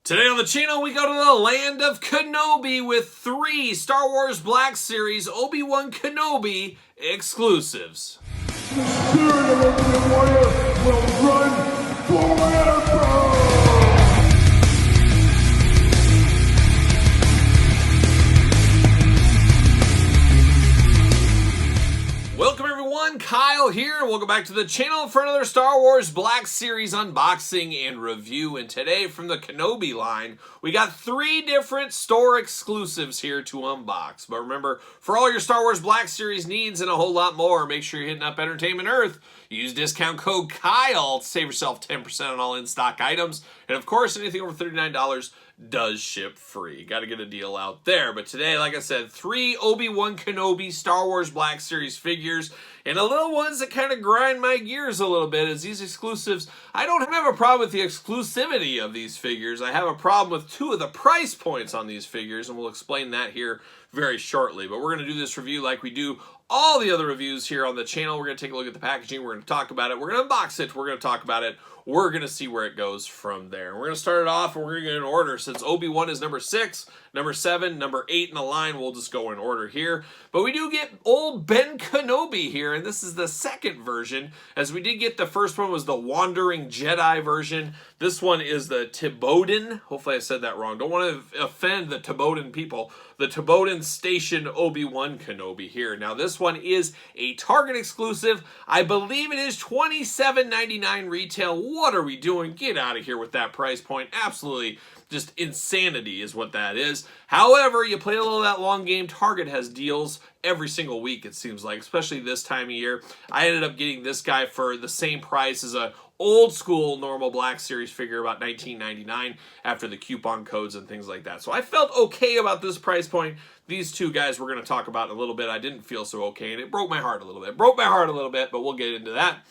Today on the channel, we go to the land of Kenobi with 3 Star Wars Black Series Obi-Wan Kenobi exclusives. The spirit of the warrior will run forever! Welcome everyone, Kyle here. Welcome back to the channel for another Star Wars Black Series unboxing and review. And today from the Kenobi line, we got 3 different store exclusives here to unbox. But remember, for all your Star Wars Black Series needs and a whole lot more, make sure you're hitting up Entertainment Earth. Use discount code KYLE to save yourself 10% on all in-stock items. And of course, anything over $39 does ship free. Got to get a deal out there. But today, like I said, 3 Obi-Wan Kenobi Star Wars Black Series figures, and a little ones that kind of grind my gears a little bit is these exclusives. I don't have a problem with the exclusivity of these figures. I have a problem with 2 of the price points on these figures, and we'll explain that here very shortly. But we're going to do this review like we do all the other reviews here on the channel. We're going to take a look at the packaging. We're going to talk about it. We're going to unbox it. We're going to talk about it. We're going to see where it goes from there. We're going to start it off, and we're going to get in order. Since Obi-Wan is number 6, number 7, number 8 in the line, we'll just go in order here. But we do get old Ben Kenobi here, and this is the second version, as we did get the first one was the Wandering Jedi version. This one is the Tiboden. Hopefully I said that wrong. Don't want to offend the Tiboden people. The Tiboden Station Obi-Wan Kenobi here. Now this one is a Target exclusive. I believe it is $27.99 retail. What are we doing? Get out of here with that price point. Absolutely just insanity is what that is. However, you play a little of that long game. Target has deals every single week, it seems like, especially this time of year. I ended up getting this guy for the same price as a old school normal Black Series figure, about $19.99 after the coupon codes and things like that. So I felt okay about this price point. These 2 guys we're going to talk about in a little bit, I didn't feel so okay, and it broke my heart a little bit. But we'll get into that.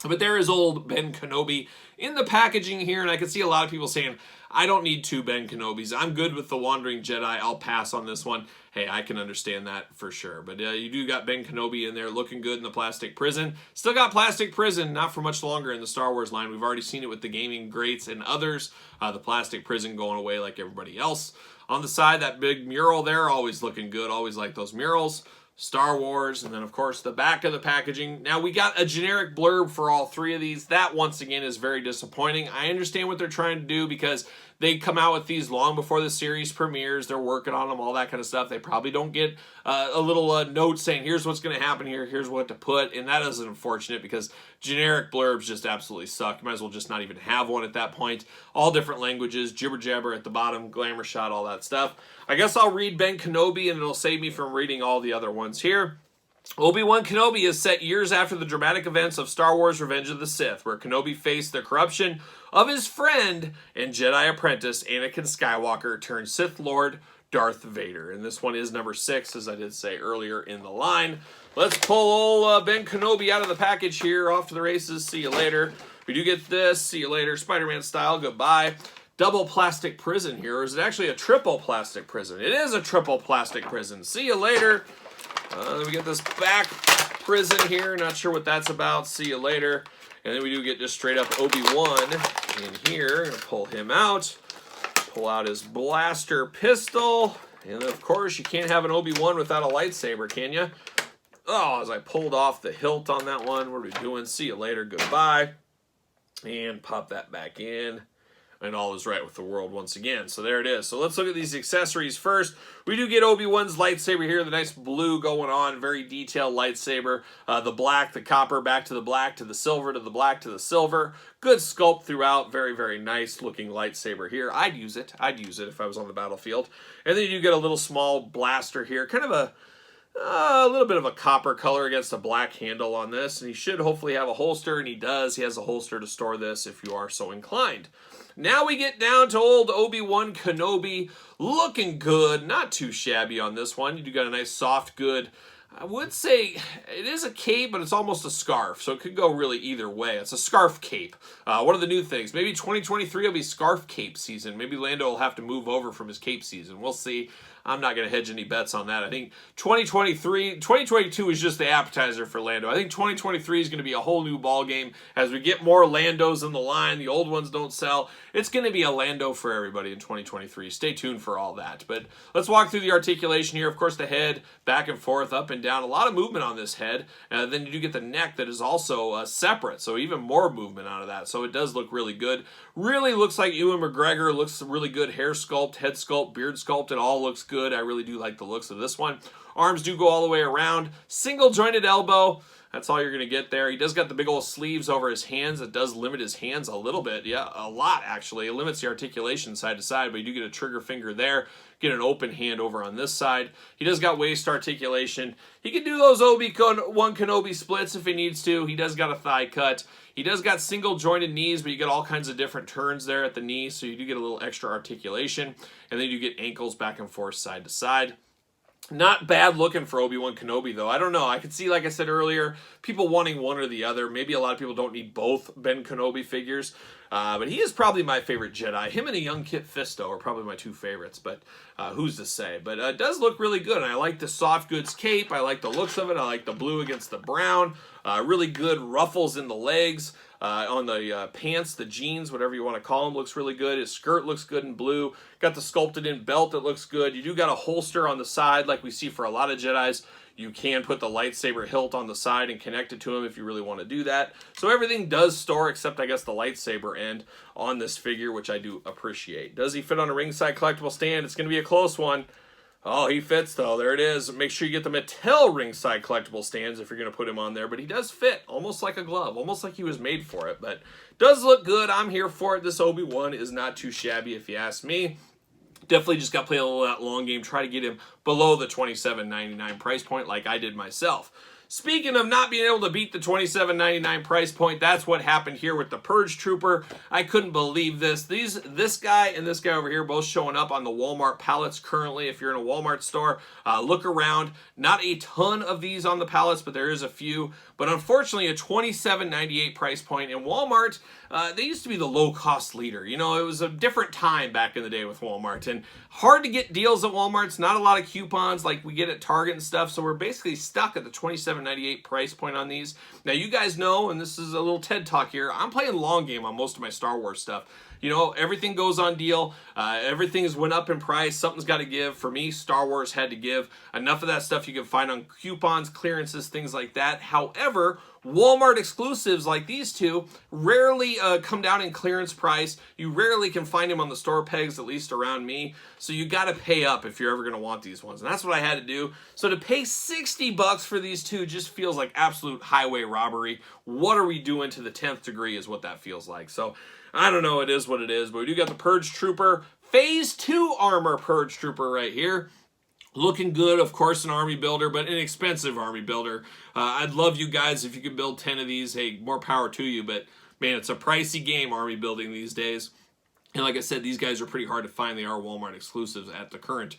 But there is old Ben Kenobi in the packaging here, and I can see a lot of people saying, I don't need 2 Ben Kenobis. I'm good with the Wandering Jedi. I'll pass on this one. Hey, I can understand that for sure. But you do got Ben Kenobi in there looking good in the plastic prison. Still got plastic prison, not for much longer in the Star Wars line. We've already seen it with the gaming greats and others. The plastic prison going away like everybody else. On the side, that big mural there, always looking good. Always like those murals. Star Wars, and then of course the back of the packaging. Now we got a generic blurb for all 3 of these. That once again is very disappointing. I understand what they're trying to do because they come out with these long before the series premieres. They're working on them, all that kind of stuff. They probably don't get a little note saying, here's what's going to happen here, here's what to put, and that is unfortunate because generic blurbs just absolutely suck. You might as well just not even have one at that point. All different languages, jibber jabber at the bottom, glamour shot, all that stuff. I guess I'll read Ben Kenobi and it'll save me from reading all the other ones here. Obi-Wan Kenobi is set years after the dramatic events of Star Wars Revenge of the Sith, where Kenobi faced the corruption of his friend and Jedi apprentice Anakin Skywalker turned Sith Lord Darth Vader. And this one is number 6, as I did say earlier in the line. Let's pull old Ben Kenobi out of the package here. Off to the races. See you later. We do get this. See you later. Spider-Man style. Goodbye. Double plastic prison here. Or is it actually a triple plastic prison? It is a triple plastic prison. See you later. Then we get this back prison here. Not sure what that's about. See you later. And then we do get just straight up Obi-Wan in here. Gonna pull him out. Pull out his blaster pistol. And of course, you can't have an Obi-Wan without a lightsaber, can you? Oh, as I pulled off the hilt on that one. What are we doing? See you later. Goodbye. And pop that back in. And all is right with the world once again. So there it is. So let's look at these accessories first. We do get Obi-Wan's lightsaber here. The nice blue going on. Very detailed lightsaber. The black, the copper, back to the black, to the silver, to the black, to the silver. Good sculpt throughout. Very, very nice looking lightsaber here. I'd use it. I'd use it if I was on the battlefield. And then you do get a little small blaster here. Kind of a little bit of a copper color against a black handle on this. And he should hopefully have a holster, and he does. He has a holster to store this if you are so inclined. Now we get down to old Obi-Wan Kenobi, looking good, not too shabby on this one. You do got a nice soft, good, I would say it is a cape, but it's almost a scarf, so it could go really either way. It's a scarf cape. One of the new things. Maybe 2023 will be scarf cape season. Maybe Lando will have to move over from his cape season. We'll see. I'm not going to hedge any bets on that. I think 2022 is just the appetizer for Lando. I think 2023 is going to be a whole new ball game as we get more Landos in the line. The old ones don't sell. It's going to be a Lando for everybody in 2023. Stay tuned for all that. But let's walk through the articulation here. Of course, the head back and forth, up and down. A lot of movement on this head. Then you do get the neck that is also separate, so even more movement out of that. So it does look really good. Really looks like Ewan McGregor. Looks really good. Hair sculpt, head sculpt, beard sculpt. It all looks good. I really do like the looks of this one. Arms do go all the way around. Single jointed elbow. That's all you're going to get there. He does got the big old sleeves over his hands. It does limit his hands a little bit. Yeah, a lot, actually. It limits the articulation side to side, but you do get a trigger finger there. Get an open hand over on this side. He does got waist articulation. He can do those Obi-Wan Kenobi splits if he needs to. He does got a thigh cut. He does got single jointed knees, but you get all kinds of different turns there at the knee, so you do get a little extra articulation. And then you get ankles back and forth side to side. Not bad looking for Obi-Wan Kenobi, though. I don't know. I could see, like I said earlier, people wanting one or the other. Maybe a lot of people don't need both Ben Kenobi figures. But he is probably my favorite Jedi. Him and a young Kit Fisto are probably my two favorites, but who's to say? But it does look really good, and I like the soft goods cape. I like the looks of it. I like the blue against the brown. Really good ruffles in the legs. On the pants, the jeans, whatever you want to call them, looks really good. His skirt looks good in blue. Got the sculpted in belt that looks good. You do got a holster on the side like we see for a lot of Jedis. You can put the lightsaber hilt on the side and connect it to him if you really want to do that. So everything does store except, I guess, the lightsaber end on this figure, which I do appreciate. Does he fit on a ringside collectible stand? It's going to be a close one. Oh, he fits, though. There it is. Make sure you get the Mattel ringside collectible stands if you're going to put him on there. But he does fit, almost like a glove, almost like he was made for it. But does look good. I'm here for it. This Obi-Wan is not too shabby, if you ask me. Definitely just got to play a little of that long game. Try to get him below the $27.99 price point like I did myself. Speaking of not being able to beat the $27.99 price point, that's what happened here with the Purge Trooper. I couldn't believe this. This guy and this guy over here both showing up on the Walmart pallets currently. If you're in a Walmart store, look around. Not a ton of these on the pallets, but there is a few. But unfortunately, a $27.98 price point. And Walmart, they used to be the low-cost leader. You know, it was a different time back in the day with Walmart. And hard to get deals at Walmart. It's not a lot of coupons like we get at Target and stuff. So we're basically stuck at the $27.98 price point on these. Now, you guys know, and this is a little TED Talk here, I'm playing long game on most of my Star Wars stuff. You know, everything goes on deal. Everything has went up in price. Something's got to give. For me, Star Wars had to give. Enough of that stuff you can find on coupons, clearances, things like that. However, Walmart exclusives like these two rarely come down in clearance price. You rarely can find them on the store pegs, at least around me. So you got to pay up if you're ever going to want these ones. And that's what I had to do. So to pay $60 for these two just feels like absolute highway robbery. What are we doing to the 10th degree is what that feels like. So I don't know, it is what it is, but we do got the Purge Trooper, Phase 2 armor Purge Trooper right here. Looking good, of course, an army builder, but an expensive army builder. I'd love you guys if you could build 10 of these. Hey, more power to you, but man, it's a pricey game, army building these days. And like I said, these guys are pretty hard to find. They are Walmart exclusives at the current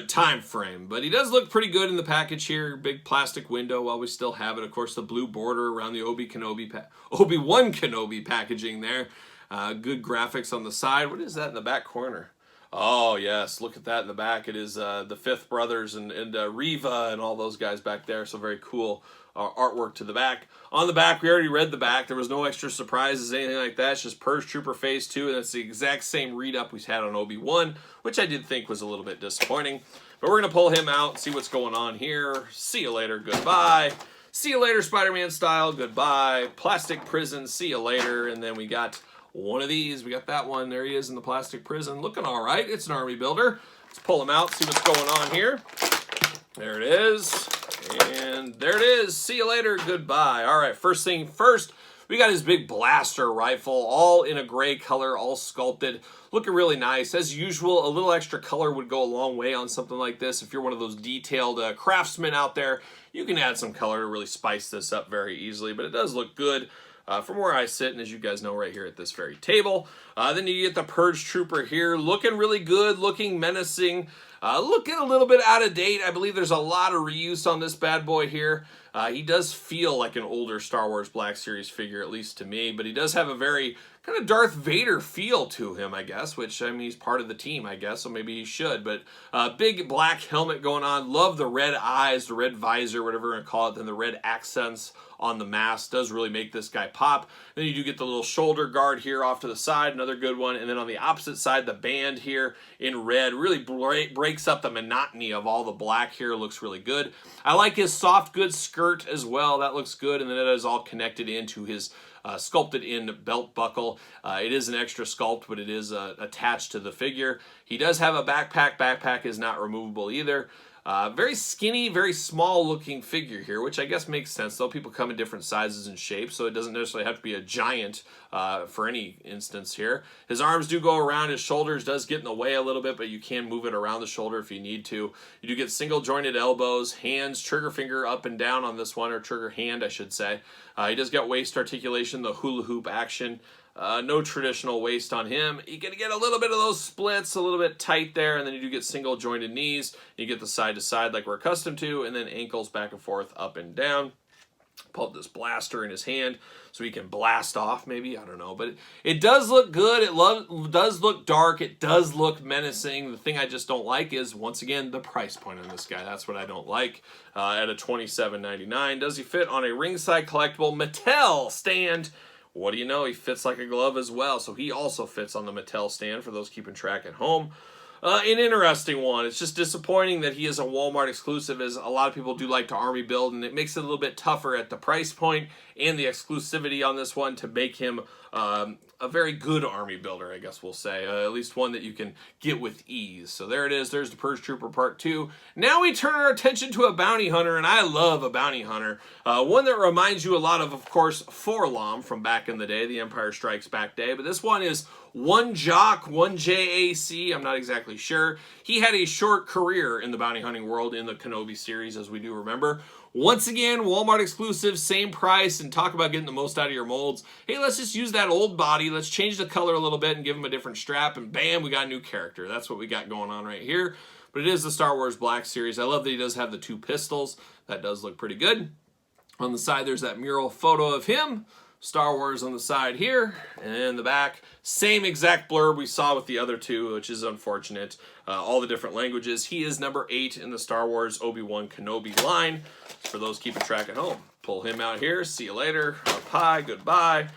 time frame. But he does look pretty good in the package here. Big plastic window while we still have it. Of course, the blue border around the Obi-Wan Kenobi packaging there. Good graphics on the side. What is that in the back corner? Oh, yes. Look at that in the back. It is the Fifth Brothers and Reva and all those guys back there. So very cool artwork to the back. On the back, we already read the back. There was no extra surprises, anything like that. It's just Purge Trooper Phase 2, and that's the exact same read-up we had on Obi-Wan, which I did think was a little bit disappointing. But we're going to pull him out, see what's going on here. See you later. Goodbye. See you later, Spider-Man style. Goodbye. Plastic prison. See you later. And then we got one of these. We got that one. There he is in the plastic prison. Looking all right. It's an army builder. Let's pull him out, see what's going on here. There it is. And there it is. See you later. Goodbye. All right, first thing first, we got his big blaster rifle, all in a gray color, all sculpted. Looking really nice. As usual, a little extra color would go a long way on something like this. If you're one of those detailed craftsmen out there, you can add some color to really spice this up very easily, but it does look good. From where I sit, and as you guys know, right here at this very table. Then you get the Purge Trooper here, looking really good, looking menacing, looking a little bit out of date. I believe there's a lot of reuse on this bad boy here. He does feel like an older Star Wars Black Series figure, at least to me, but he does have a very kind of Darth Vader feel to him, I guess, which, I mean, he's part of the team, I guess, so maybe he should. But big black helmet going on. Love the red eyes, the red visor, whatever we're going to call it, then the red accents on the mask does really make this guy pop. Then you do get the little shoulder guard here off to the side, another good one. And then on the opposite side, the band here in red really breaks up the monotony of all the black here. Looks really good. I like his soft goods skirt as well. That looks good. And then it is all connected into his sculpted in belt buckle. It is an extra sculpt, but it is attached to the figure. He does have a backpack. Backpack is not removable either. Very skinny, very small looking figure here, which I guess makes sense, though. People come in different sizes and shapes, so it doesn't necessarily have to be a giant for any instance here. His arms do go around. His shoulders does get in the way a little bit, but you can move it around the shoulder if you need to. You do get single jointed elbows, hands, trigger finger up and down on this one, or trigger hand, I should say. He does get waist articulation, the hula hoop action. No traditional waist on him. You're going to get a little bit of those splits, a little bit tight there, and then you do get single jointed knees. You get the side to side like we're accustomed to, and then ankles back and forth, up and down. Pull up this blaster in his hand so he can blast off, maybe. I don't know. But it does look good. It does look dark. It does look menacing. The thing I just don't like is, once again, the price point on this guy. That's what I don't like. At a $27.99. Does he fit on a ringside collectible Mattel stand? What do you know? He fits like a glove as well. So he also fits on the Mattel stand for those keeping track at home. An interesting one. It's just disappointing that he is a Walmart exclusive, as a lot of people do like to army build, and it makes it a little bit tougher at the price point and the exclusivity on this one to make him a very good army builder, I guess we'll say. At least one that you can get with ease. So there it is. There's the Purge Trooper Part 2. Now we turn our attention to a bounty hunter, and I love a bounty hunter. One that reminds you a lot of course, Forlom from back in the day, the Empire Strikes Back day. But this one is one Jock, one JAC. I'm not exactly sure. He had a short career in the bounty hunting world in the Kenobi series, as we do remember. Once again, Walmart exclusive, same price, and talk about getting the most out of your molds. Hey, let's just use that old body. Let's change the color a little bit and give him a different strap, and bam, we got a new character. That's what we got going on right here. But it is the Star Wars Black Series. I love that he does have the two pistols. That does look pretty good. On the side, there's that mural photo of him. Star Wars on the side here, and in the back, same exact blurb we saw with the other two, which is unfortunate. All the different languages. He is number 8 in the Star Wars Obi-Wan Kenobi line, for those keeping track at home. Pull him out here, see you later, up high, goodbye.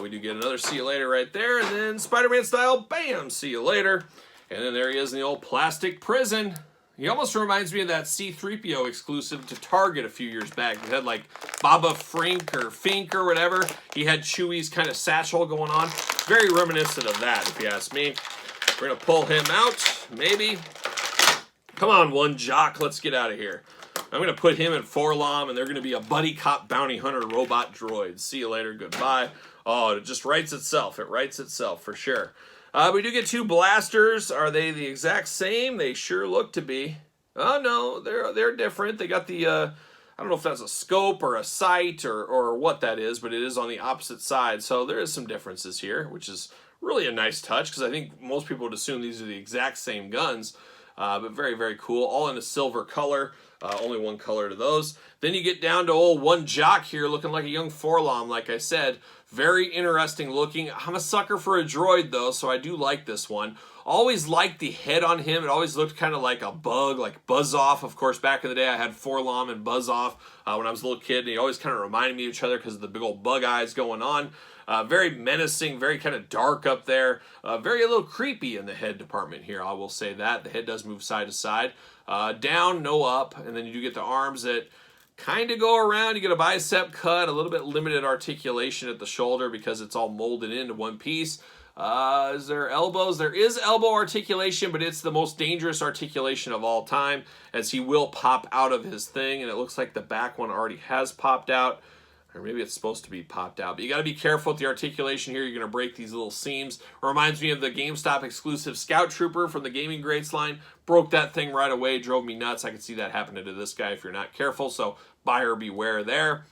We do get another see you later right there, and then Spider-Man style, bam, see you later. And then there he is in the old plastic prison. He almost reminds me of that C-3PO exclusive to Target a few years back. It had like Baba Frink or Fink or whatever. He had Chewie's kind of satchel going on. Very reminiscent of that, if you ask me. We're going to pull him out, maybe. Come on, one Jock, let's get out of here. I'm going to put him in Forlom, and they're going to be a buddy cop bounty hunter robot droid. See you later, goodbye. Oh, it just writes itself. It writes itself, for sure. We do get two blasters. Are they the exact same? They sure look to be. Oh, no, they're different. They got the, I don't know if that's a scope or a sight or what that is, but it is on the opposite side. So there is some differences here, which is really a nice touch, because I think most people would assume these are the exact same guns. But very, very cool. All in a silver color. Only one color to those. Then you get down to old one Jock here, looking like a young Forlom, like I said. Very interesting looking. I'm a sucker for a droid, though, so I do like this one. Always liked the head on him. It always looked kind of like a bug, like Buzz-Off. Of course, back in the day, I had Forlom and Buzz-Off when I was a little kid, and he always kind of reminded me of each other because of the big old bug eyes going on. Very menacing, very kind of dark up there. Very a little creepy in the head department here, I will say that. The head does move side to side. Down, no up, and then you do get the arms that kind of go around. You get a bicep cut, a little bit limited articulation at the shoulder because it's all molded into one piece. Is there elbows? There is elbow articulation, but it's the most dangerous articulation of all time, as he will pop out of his thing, and it looks like the back one already has popped out. Or maybe it's supposed to be popped out. But you got to be careful with the articulation here. You're going to break these little seams. It reminds me of the GameStop exclusive Scout Trooper from the Gaming Greats line. Broke that thing right away. Drove me nuts. I could see that happening to this guy if you're not careful. So buyer beware there.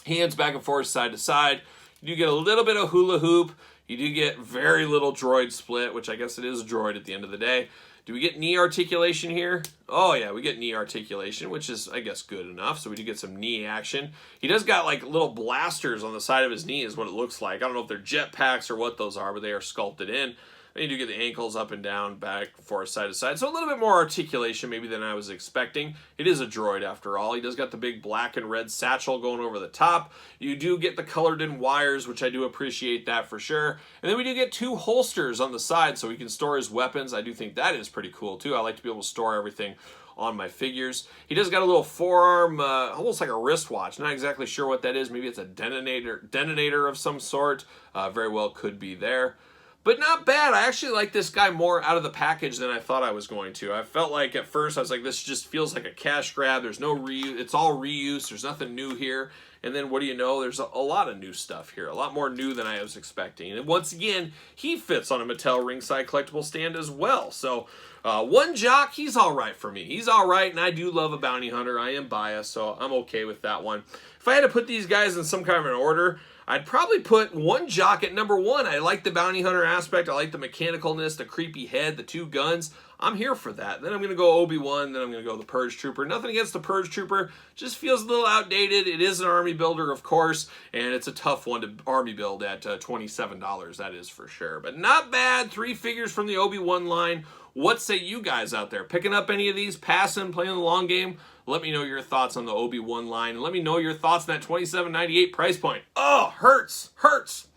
Hands back and forth, side to side. You get a little bit of hula hoop. You do get very little droid split, which I guess it is a droid at the end of the day. Do we get knee articulation here? Oh yeah, we get knee articulation, which is, I guess, good enough. So we do get some knee action. He does got like little blasters on the side of his knee is what it looks like. I don't know if they're jetpacks or what those are, but they are sculpted in. And you do get the ankles up and down, back, forth, side to side. So a little bit more articulation maybe than I was expecting. It is a droid after all. He does got the big black and red satchel going over the top. You do get the colored in wires, which I do appreciate that for sure. And then we do get 2 holsters on the side so he can store his weapons. I do think that is pretty cool too. I like to be able to store everything on my figures. He does got a little forearm, almost like a wristwatch. Not exactly sure what that is. Maybe it's a detonator of some sort. Very well could be there. But not bad. I actually like this guy more out of the package than I thought I was going to. I felt like at first I was like, this just feels like a cash grab. There's no reuse. It's all reuse. There's nothing new here. And then what do you know? There's a lot of new stuff here. A lot more new than I was expecting. And once again, he fits on a Mattel ringside collectible stand as well. So one jock, he's all right for me. He's all right, and I do love a bounty hunter. I am biased, so I'm okay with that one. If I had to put these guys in some kind of an order, I'd probably put one jock at number 1. I like the bounty hunter aspect. I like the mechanicalness, the creepy head, the 2 guns. I'm here for that. Then I'm going to go Obi-Wan. Then I'm going to go the Purge Trooper. Nothing against the Purge Trooper. Just feels a little outdated. It is an army builder, of course, and it's a tough one to army build at $27. That is for sure. But not bad. 3 figures from the Obi-Wan line. What say you guys out there? Picking up any of these? Passing? Playing the long game? Let me know your thoughts on the Obi-Wan line. And let me know your thoughts on that $27.98 price point. Oh, hurts. Hurts.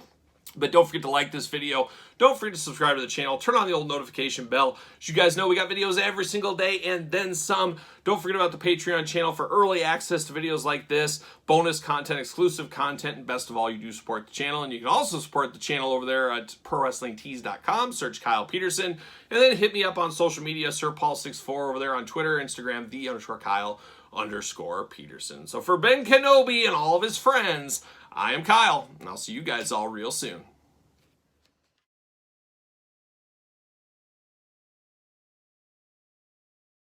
But don't forget to like this video. Don't forget to subscribe to the channel. Turn on the old notification bell. As you guys know, we got videos every single day and then some. Don't forget about the Patreon channel for early access to videos like this, bonus content, exclusive content, and best of all, you do support the channel. And you can also support the channel over there at ProWrestlingTees.com. Search Kyle Peterson. And then hit me up on social media, SirPaul64 over there on Twitter, Instagram, _Kyle_Peterson. So for Ben Kenobi and all of his friends, I am Kyle, and I'll see you guys all real soon.